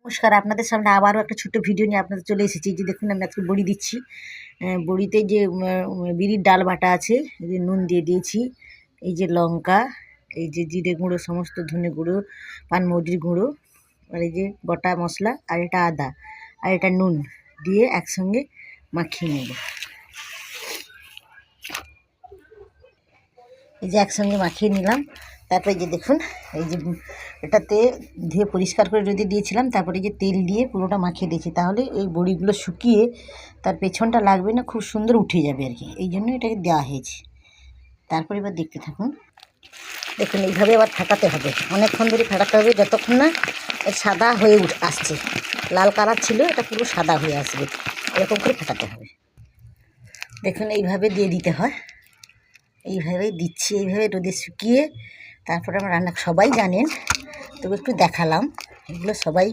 নমস্কার, আপনাদের সামনে আবারও একটা ছোট্ট ভিডিও নিয়ে আপনাদের চলে এসেছি। যে দেখুন আমি আজকে বড়ি দিচ্ছি। বড়িতে যে বিরির ডাল বাটা আছে, এই যে নুন দিয়ে দিয়েছি, এই যে লঙ্কা, এই যে জিরে গুঁড়ো, সমস্ত ধনে গুঁড়ো, পানমৌরির গুঁড়ো, আর এই যে গোটা মশলা, আর এটা আদা, আর এটা নুন দিয়ে একসঙ্গে মাখিয়ে নেব। এই যে একসঙ্গে মাখিয়ে নিলাম। তারপরে যে দেখুন এই যে এটাতে ধুয়ে পরিষ্কার করে রোদে দিয়েছিলাম, তারপরে যে তেল দিয়ে পুরোটা মাখিয়ে দিয়েছি, তাহলে এই বড়িগুলো শুকিয়ে তার পেছনটা লাগবে না, খুব সুন্দর উঠে যাবে আর কি, এই জন্য এটাকে দেওয়া হয়েছে। তারপরে এবার দেখতে থাকুন। দেখুন এইভাবে আবার ফাটাতে হবে, অনেকক্ষণ ধরে ফাটাতে হবে, যতক্ষণ না সাদা হয়ে আসছে। লাল কালার ছিল, এটা পুরো সাদা হয়ে আসবে, এরকম করে ফাটাতে হবে। দেখুন এইভাবে দিয়ে দিতে হয়, এইভাবেই দিচ্ছি, এইভাবে রোদে শুকিয়ে তারপরে আমরা রান্না সবাই জানেন, তবু একটু দেখালাম, এগুলো সবাই